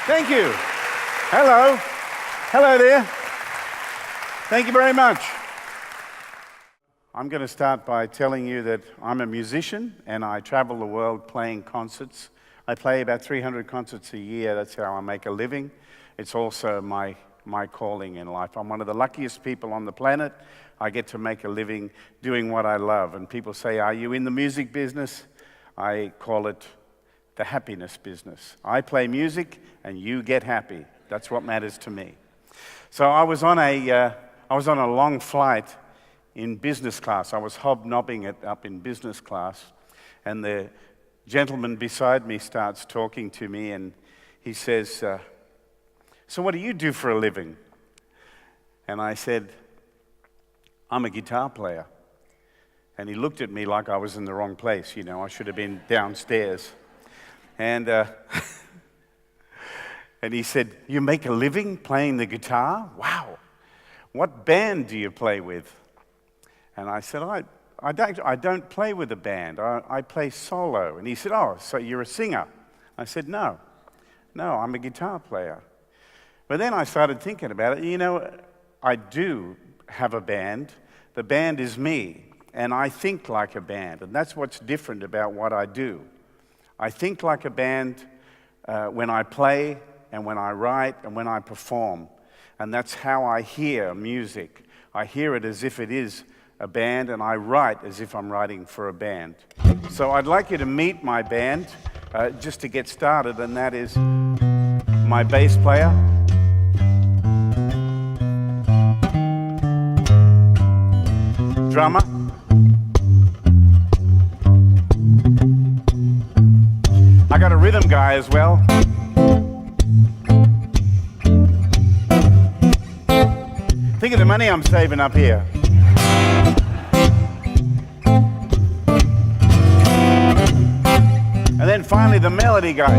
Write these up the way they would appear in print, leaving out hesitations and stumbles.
Thank you. Hello. Hello there. Thank you very much. I'm going to start by telling you that I'm a musician and I travel the world playing concerts. I play about 300 concerts a year. That's how I make a living. It's also my calling in life. I'm one of the luckiest people on the planet. I get to make a living doing what I love. And people say, are you in the music business? I call it the happiness business. I play music and you get happy. That's what matters to me. So I was on a long flight in business class. I was hobnobbing it up in business class, and the gentleman beside me starts talking to me, and he says, so what do you do for a living? And I said, I'm a guitar player. And he looked at me like I was in the wrong place, you know, I should have been downstairs. And and he said, you make a living playing the guitar? Wow. What band do you play with? And I said, I don't play with a band. I play solo. And he said, oh, so you're a singer? I said, no, I'm a guitar player. But then I started thinking about it. You know, I do have a band. The band is me, and I think like a band, and that's what's different about what I do. I think like a band when I play and when I write and when I perform, and that's how I hear music. I hear it as if it is a band, and I write as if I'm writing for a band. So I'd like you to meet my band just to get started, and that is my bass player, drummer, I got a rhythm guy as well. Think of the money I'm saving up here. And then finally the melody guy.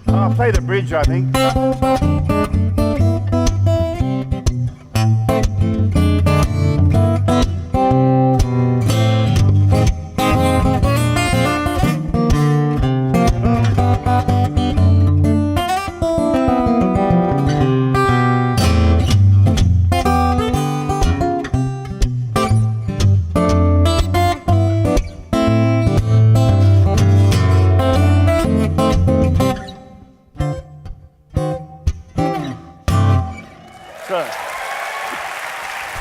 I'll play the bridge, I think.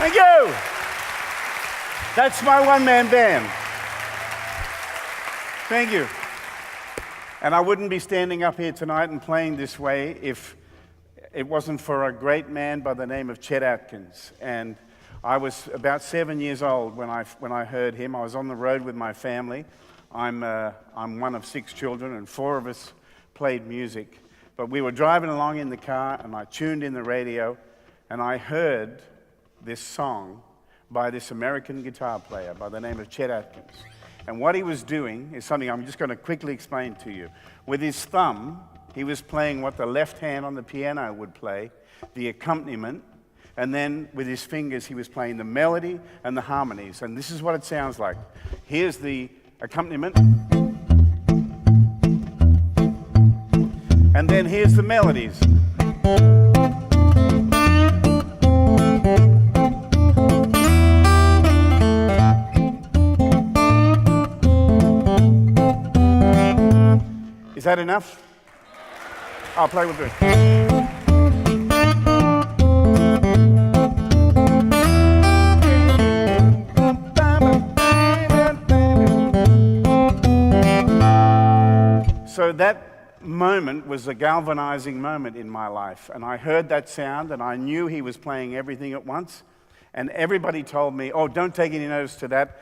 Thank you. That's my one-man band. Thank you. And I wouldn't be standing up here tonight and playing this way if it wasn't for a great man by the name of Chet Atkins. And I was about 7 years old when I heard him. I was on the road with my family. I'm one of 6 children, and 4 of us played music. But we were driving along in the car, and I tuned in the radio, and I heard this song by this American guitar player by the name of Chet Atkins. And what he was doing is something I'm just going to quickly explain to you. With his thumb, he was playing what the left hand on the piano would play, the accompaniment, and then with his fingers he was playing the melody and the harmonies. And this is what it sounds like. Here's the accompaniment. And then here's the melodies. Is that enough? I'll play with it. So that moment was a galvanizing moment in my life, and I heard that sound and I knew he was playing everything at once, and everybody told me, oh, don't take any notice to that.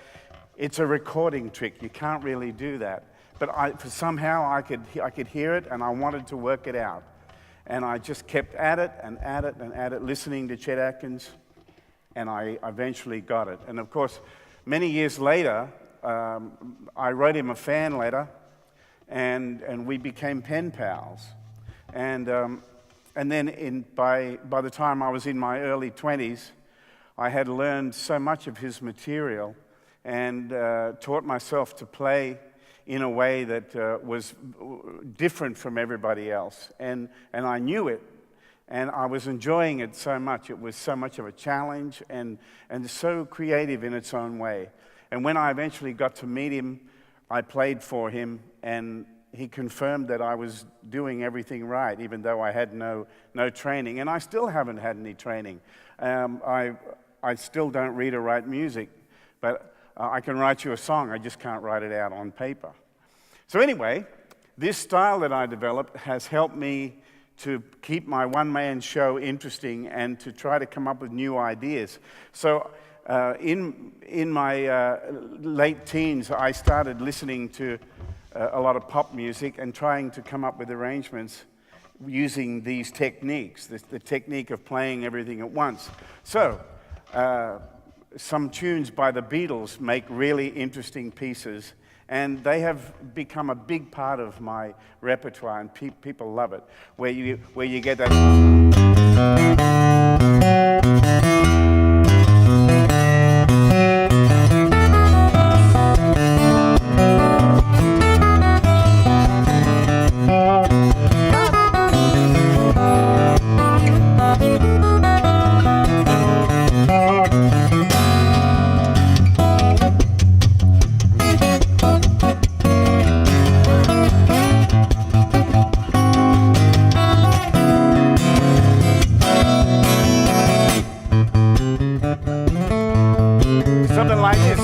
It's a recording trick. You can't really do that. But somehow I could hear it, and I wanted to work it out. And I just kept at it and at it and at it, listening to Chet Atkins, and I eventually got it. And of course, many years later, I wrote him a fan letter, and we became pen pals. And then by the time I was in my early 20s, I had learned so much of his material and taught myself to play in a way that was different from everybody else. And I knew it, and I was enjoying it so much. It was so much of a challenge and so creative in its own way. And when I eventually got to meet him, I played for him, and he confirmed that I was doing everything right, even though I had no training. And I still haven't had any training. I still don't read or write music, but I can write you a song. I just can't write it out on paper. So anyway, this style that I developed has helped me to keep my one-man show interesting and to try to come up with new ideas. So in my late teens, I started listening to a lot of pop music and trying to come up with arrangements using these techniques, the technique of playing everything at once. So some tunes by the Beatles make really interesting pieces, and they have become a big part of my repertoire, and people love it, where you get that. Something like this.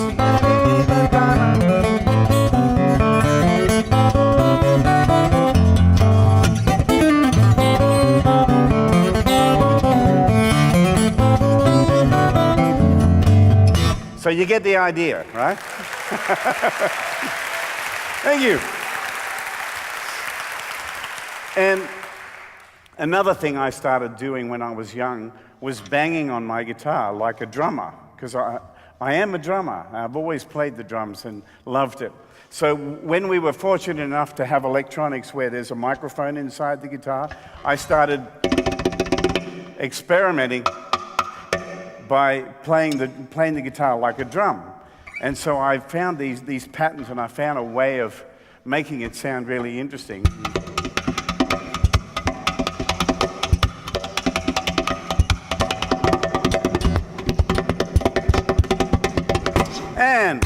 So you get the idea, right? Thank you. And another thing I started doing when I was young was banging on my guitar like a drummer, because I am a drummer. I've always played the drums and loved it. So when we were fortunate enough to have electronics where there's a microphone inside the guitar, I started experimenting by playing the guitar like a drum. And so I found these patterns, and I found a way of making it sound really interesting. And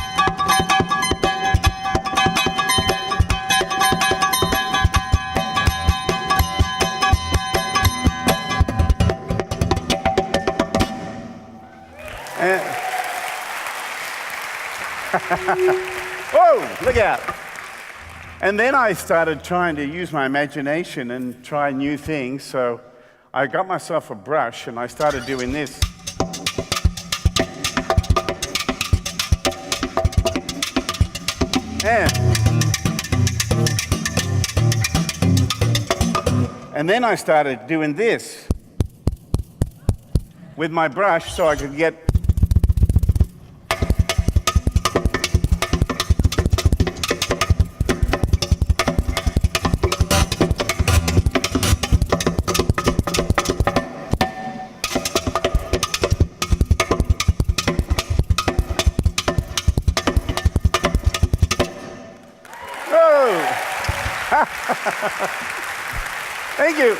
whoa, look out. And then I started trying to use my imagination and try new things. So I got myself a brush and I started doing this. And then I started doing this with my brush so I could get Thank you.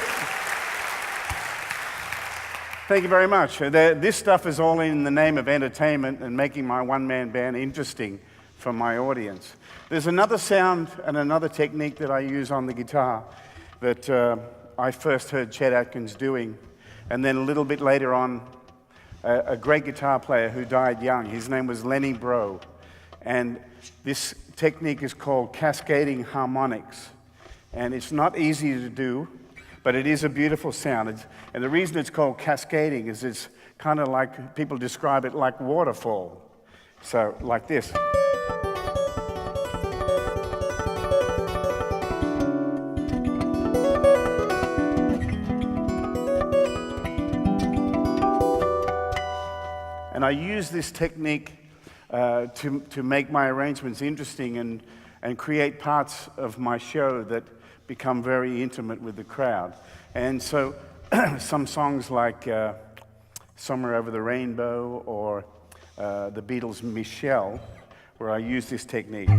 Thank you very much. This stuff is all in the name of entertainment and making my one-man band interesting for my audience. There's another sound and another technique that I use on the guitar that I first heard Chet Atkins doing, and then a little bit later on, a great guitar player who died young. His name was Lenny Breau, and this technique is called cascading harmonics. And it's not easy to do, but it is a beautiful sound. And the reason it's called cascading is it's kind of like, people describe it like waterfall. So, like this. And I use this technique to make my arrangements interesting and create parts of my show that become very intimate with the crowd. And so some songs like Somewhere Over the Rainbow or the Beatles' Michelle, where I use this technique.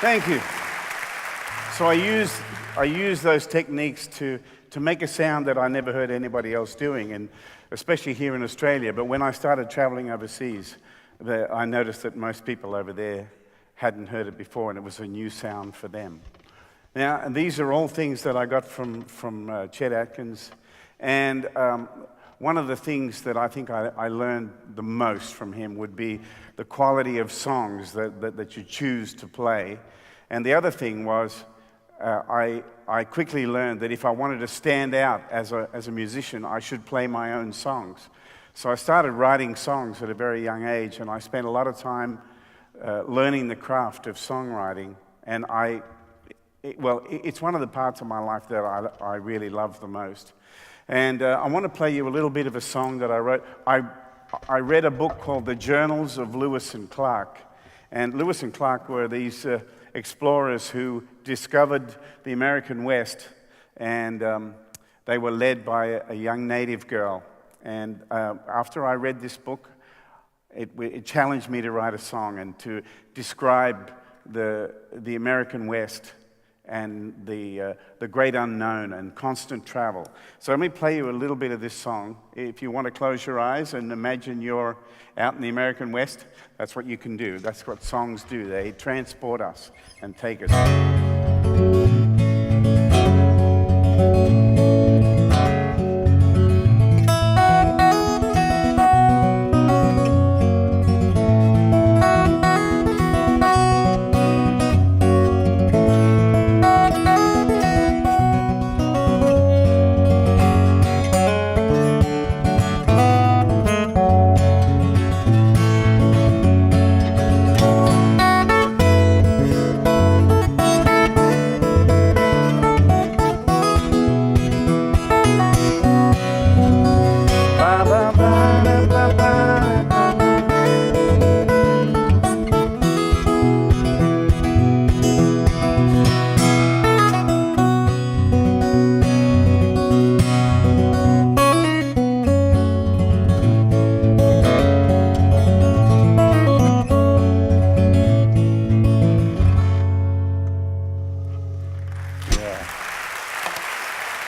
Thank you. So I use those techniques to make a sound that I never heard anybody else doing, and especially here in Australia. But when I started traveling overseas, I noticed that most people over there hadn't heard it before, and it was a new sound for them. Now, and these are all things that I got from Chet Atkins, and one of the things that I think I learned the most from him would be the quality of songs that you choose to play. And the other thing was, I quickly learned that if I wanted to stand out as a musician, I should play my own songs. So I started writing songs at a very young age, and I spent a lot of time learning the craft of songwriting. And it's one of the parts of my life that I really love the most. And I want to play you a little bit of a song that I wrote. I read a book called The Journals of Lewis and Clark. And Lewis and Clark were these explorers who discovered the American West, and they were led by a young native girl. And after I read this book, it challenged me to write a song and to describe the American West and the great unknown and constant travel. So let me play you a little bit of this song. If you want to close your eyes and imagine you're out in the American West, that's what you can do. That's what songs do. They transport us and take us.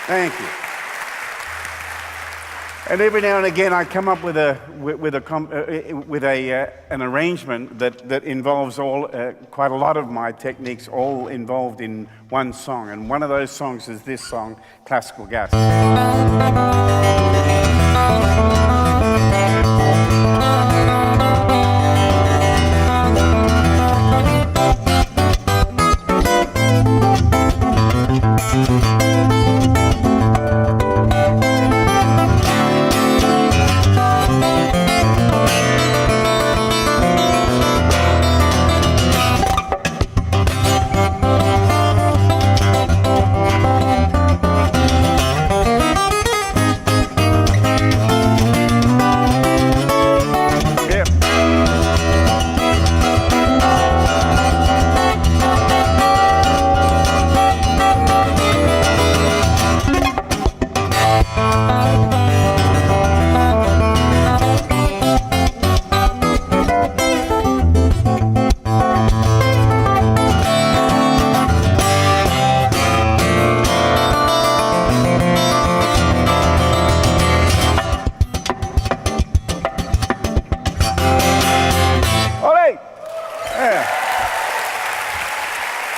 Thank you. And every now and again, I come up with an arrangement that involves quite a lot of my techniques, all involved in one song. And one of those songs is this song, Classical Gas.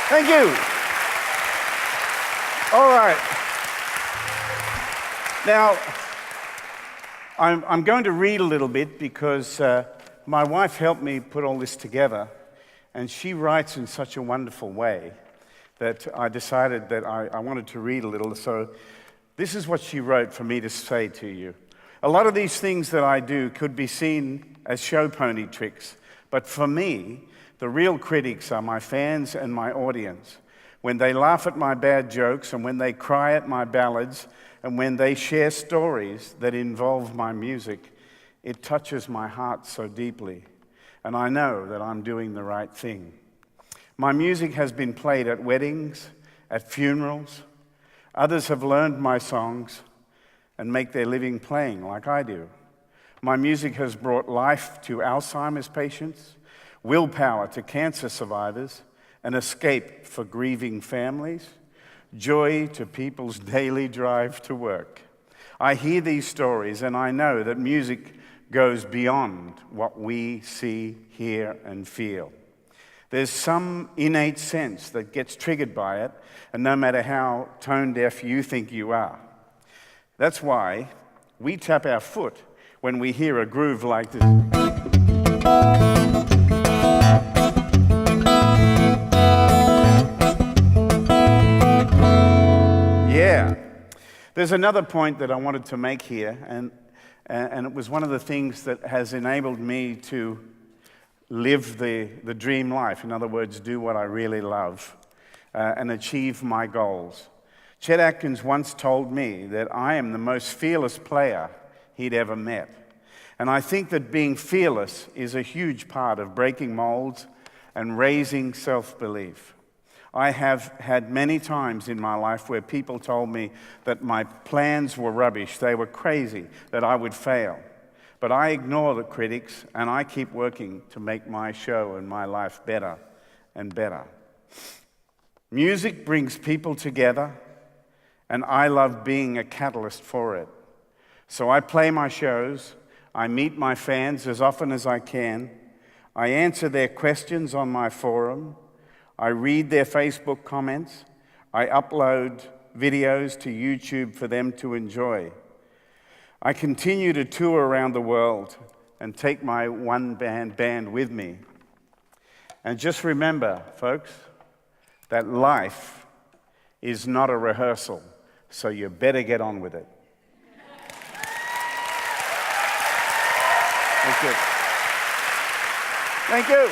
Thank you. All right. Now, I'm going to read a little bit because my wife helped me put all this together, and she writes in such a wonderful way that I decided that I wanted to read a little. So this is what she wrote for me to say to you. A lot of these things that I do could be seen as show pony tricks, but for me, the real critics are my fans and my audience. When they laugh at my bad jokes and when they cry at my ballads and when they share stories that involve my music, it touches my heart so deeply. And I know that I'm doing the right thing. My music has been played at weddings, at funerals. Others have learned my songs and make their living playing like I do. My music has brought life to Alzheimer's patients, willpower to cancer survivors, an escape for grieving families, joy to people's daily drive to work. I hear these stories and I know that music goes beyond what we see, hear, and feel. There's some innate sense that gets triggered by it, and no matter how tone deaf you think you are. That's why we tap our foot when we hear a groove like this. Yeah. There's another point that I wanted to make here, and it was one of the things that has enabled me to live the dream life. In other words, do what I really love and achieve my goals. Chet Atkins once told me that I am the most fearless player he'd ever met. And I think that being fearless is a huge part of breaking molds and raising self-belief. I have had many times in my life where people told me that my plans were rubbish, they were crazy, that I would fail. But I ignore the critics and I keep working to make my show and my life better and better. Music brings people together, and I love being a catalyst for it. So I play my shows, I meet my fans as often as I can, I answer their questions on my forum, I read their Facebook comments, I upload videos to YouTube for them to enjoy. I continue to tour around the world and take my one-band band with me. And just remember, folks, that life is not a rehearsal, so you better get on with it. Thank you. Thank you.